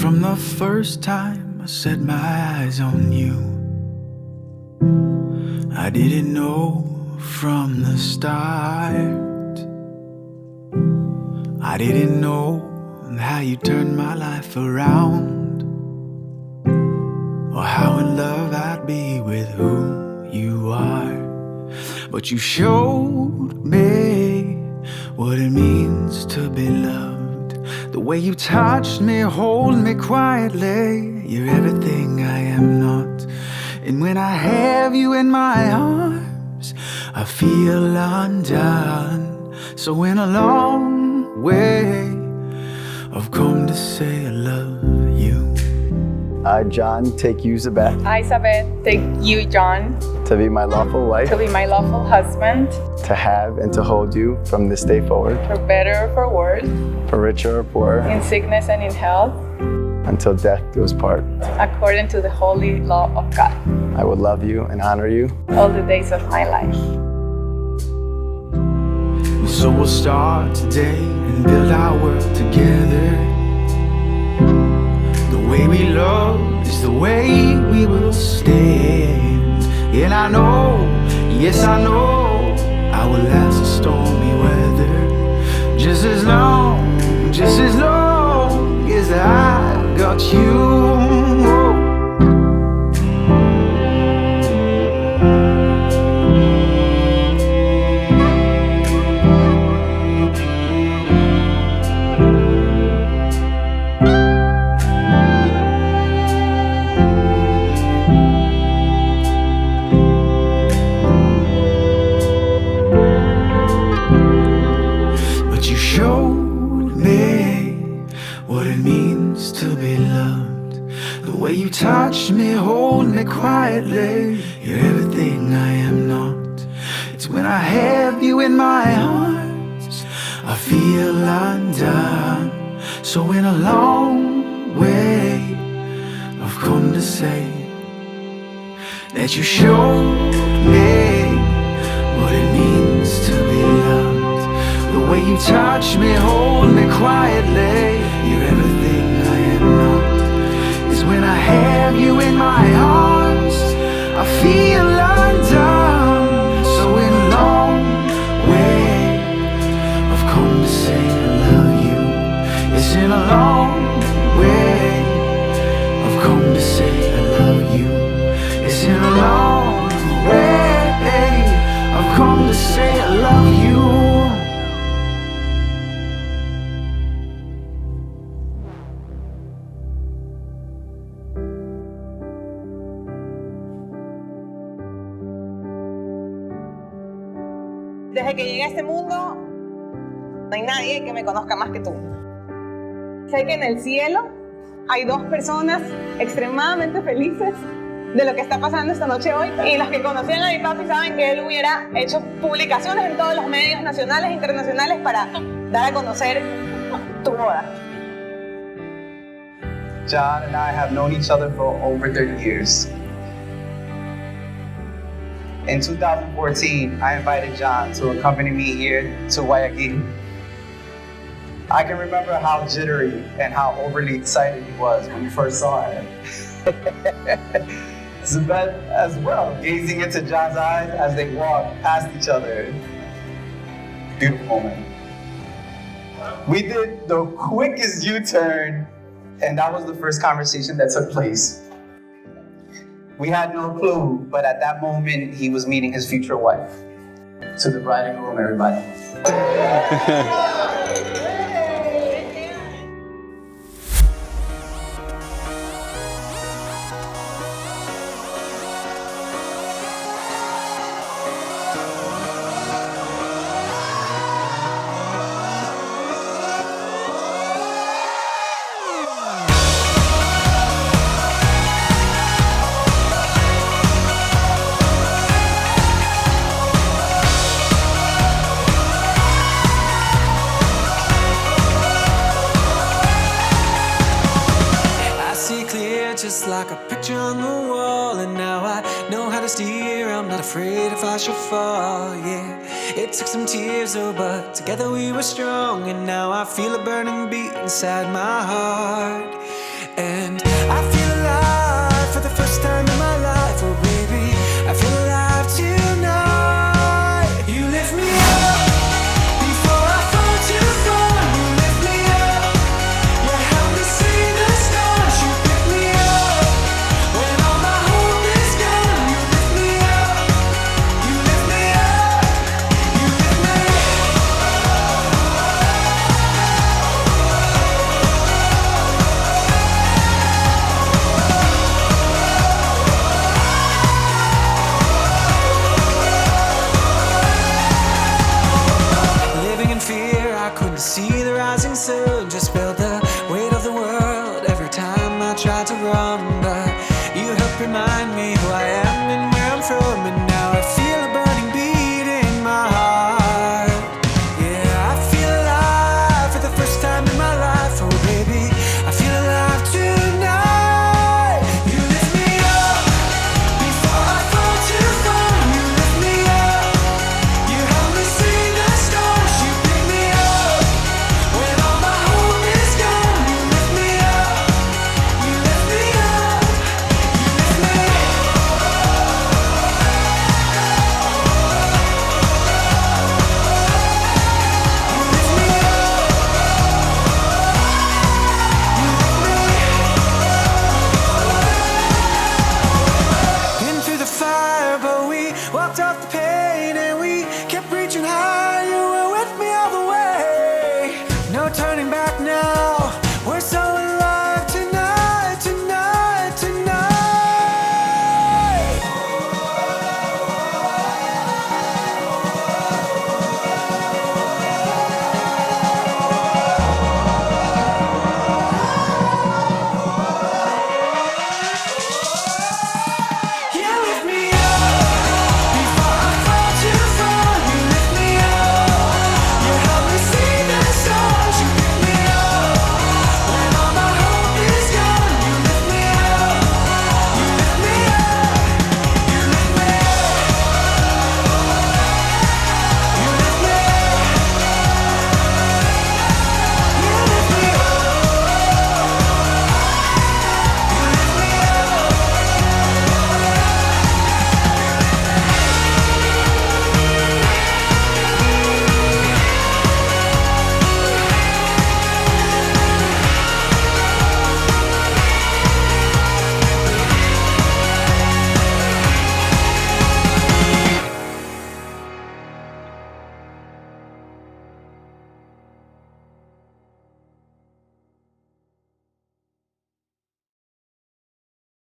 from the first time I set my eyes on you. I didn't know from the start. I didn't know how you turned my life around, or how in love I'd be with who you are. But you showed me what it means to be loved. The way you touched me, hold me quietly. You're everything I am not. And when I have you in my arms, I feel undone. So in a long way, I've come to say I love you. I, John, take you, Zabeth, I, Zabeth, take you, John, to be my lawful wife, to be my lawful husband, to have and to hold you from this day forward, for better or for worse, for richer or poorer, in sickness and in health, until death do us part. according to the holy law of God, I will love you and honor you all the days of my life. So we'll start today and build our world together. The way we love is the way we will stand. And I know, yes I know, I will last the stormy weather. Just as long as I got you. You touch me, hold me quietly. You're everything I am not. It's when I have you in my arms, I feel undone. So in a long way, I've come to say that you showed me what it means to be loved. The way you touch me, hold me quietly. You're everything I am not. When I have you in my arms, I feel undone. So in a long way, I've come to say I love you. It's in a long way, I've come to say I love you. It's in a long way, I've come to say I love you. Desde que llegué a este mundo, no hay nadie que me conozca más que tú. Sé que en el cielo hay dos personas extremadamente felices de lo que está pasando esta noche hoy. Y los que conocían a mi papi saben que él hubiera hecho publicaciones en todos los medios nacionales e internacionales para dar a conocer tu boda. John and I have known each other for over 30 years. In 2014, I invited John to accompany me here to Guayaquil. I can remember how jittery and how overly excited he was when we first saw him. Zabeth as well, gazing into John's eyes as they walked past each other. Beautiful moment. We did the quickest U-turn, and that was the first conversation that took place. We had no clue, but at that moment, he was meeting his future wife. To the bride and groom, everybody. Just like a picture on the wall, and now I know how to steer. I'm not afraid if I should fall, yeah. It took some tears, oh, but together we were strong. And now I feel a burning beat inside my heart. And I feel alive for the first time in my life. Oh baby, I feel alive tonight. You lift me up before I fall too far. You lift me up, you help me see the stars. You pick me up when all my hope is gone. You lift me up, you lift me up, you lift me up. Living in fear, I couldn't see the rising sun. Just felt the weight of the world every time I tried to run. But you helped remind me who I am and where I'm from. And now I feel a burning beat in my heart. Yeah, I feel alive for the first time in my life. Oh baby, I feel alive tonight. You lift me up before I fall too far. You lift me up, you help me see the stars. You pick me up when all my hope is gone. You lift me up, you lift me up, you lift me up. Been through the fire, but we walked off the pain and we kept reaching high. You were with me all the way. No turning back.